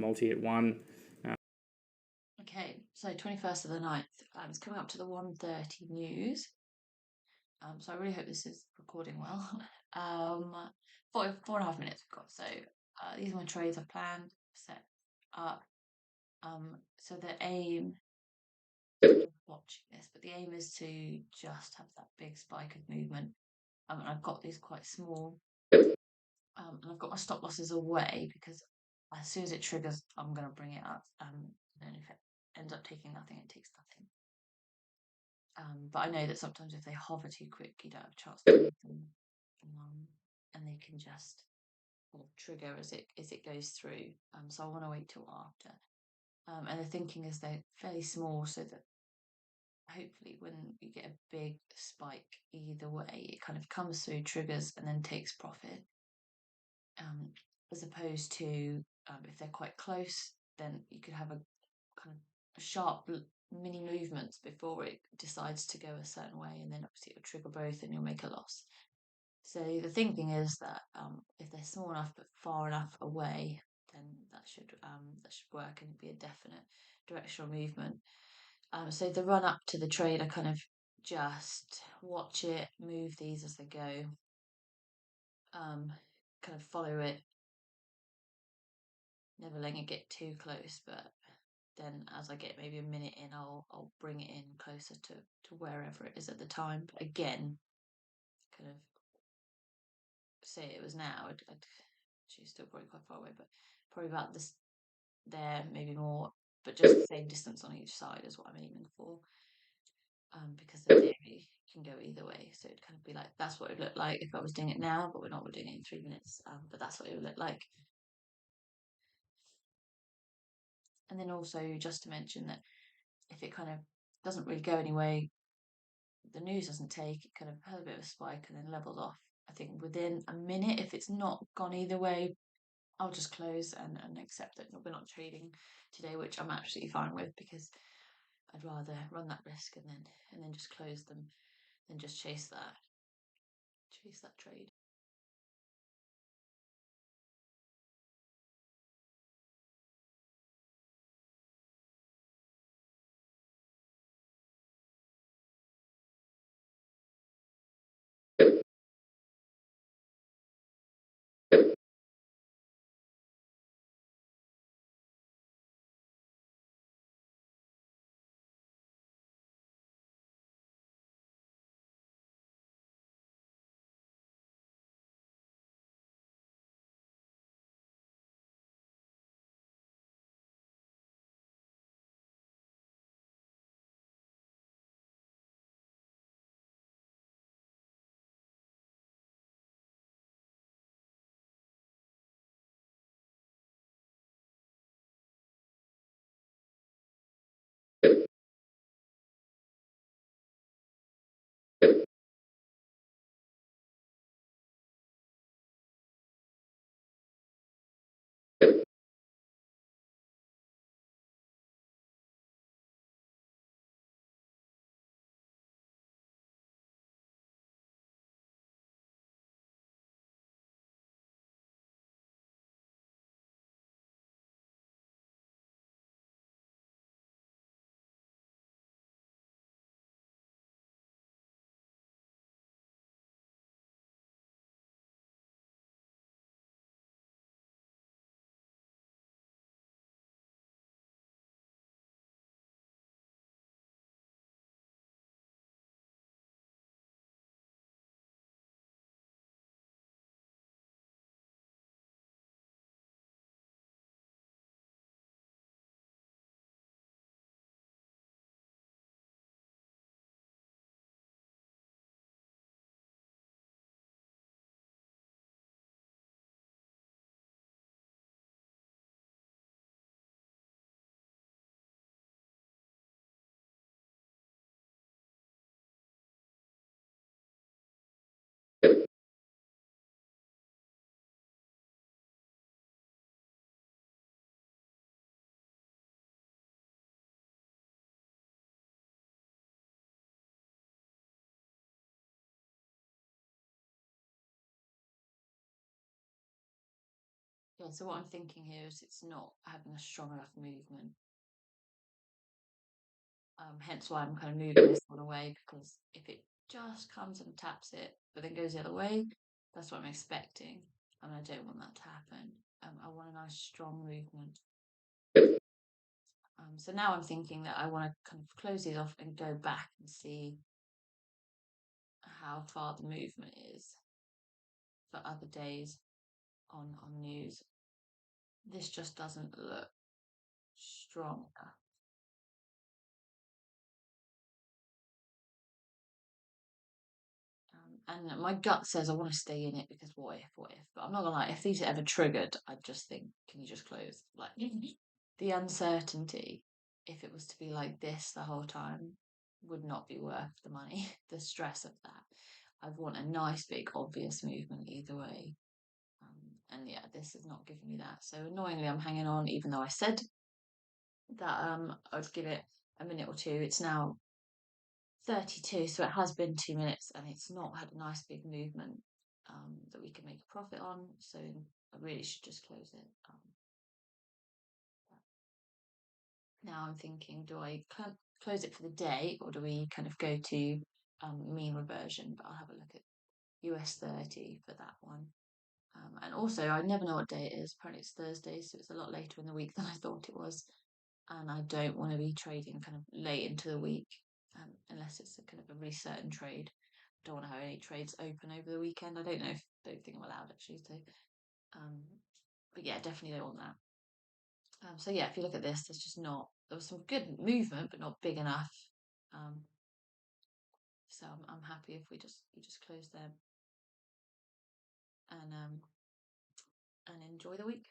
multi at 1. Okay, so 21st of the 9th, it's coming up to the 1:30 news. So I really hope this is recording well. 4.5 minutes we've got. So these are my trades I've planned, set up. So the aim, watching this, but the aim is to just have that big spike of movement. And I've got these quite small. And I've got my stop losses away because as soon as it triggers, I'm going to bring it up. And if it ends up taking nothing, it takes nothing. But I know that sometimes if they hover too quick, you don't have a chance to move them, and they can just trigger as it goes through. So I want to wait till after. And the thinking is they're fairly small, so that hopefully when you get a big spike either way, it kind of comes through, triggers, and then takes profit. As opposed to if they're quite close, then you could have a kind of sharp mini movements before it decides to go a certain way, and then obviously it'll trigger both and you'll make a loss. So the thinking is that if they're small enough but far enough away, then that should work and be a definite directional movement. So the run up to the trade, I kind of just watch it, move these as they go, kind of follow it, never letting it get too close, but then as I get maybe a minute in, I'll bring it in closer to wherever it is at the time. But again, kind of say it was now, she's still probably quite far away, but probably about this there, maybe more, but just the same distance on each side is what I'm aiming for. Because the theory can go either way, so it'd kind of be like that's what it would look like if I was doing it now, but we're doing it in 3 minutes. But that's what it would look like. And then also just to mention that if it kind of doesn't really go anywhere, the news doesn't take, it kind of has a bit of a spike and then levels off. I think within a minute, if it's not gone either way, I'll just close and accept that we're not trading today, which I'm absolutely fine with because I'd rather run that risk and then just close them than just chase that trade. Yeah, so what I'm thinking here is it's not having a strong enough movement. Hence why I'm kind of moving this one away, because if it just comes and taps it, but then goes the other way, that's what I'm expecting. And I don't want that to happen. I want a nice strong movement. So now I'm thinking that I want to kind of close these off and go back and see how far the movement is for other days on news. This just doesn't look strong enough. And my gut says I want to stay in it because what if, what if? But I'm not gonna lie, if these are ever triggered, I just think, can you just close? Like the uncertainty, if it was to be like this the whole time, would not be worth the money. The stress of that. I'd want a nice big obvious movement either way. And yeah, this is not giving me that. So annoyingly, I'm hanging on, even though I said that I'd give it a minute or two. It's now 32, so it has been 2 minutes, and it's not had a nice big movement that we can make a profit on. So I really should just close it. Now I'm thinking, do I close it for the day, or do we kind of go to mean reversion? But I'll have a look at US 30 for that one. And also, I never know what day it is. Apparently, it's Thursday, so it's a lot later in the week than I thought it was. And I don't want to be trading kind of late into the week, unless it's a kind of a really certain trade. I don't want to have any trades open over the weekend. I don't think I'm allowed actually. So, um, but yeah, definitely don't want that. So yeah, if you look at this, there's just not. There was some good movement, but not big enough. Um, so I'm happy if we just close them and enjoy the week.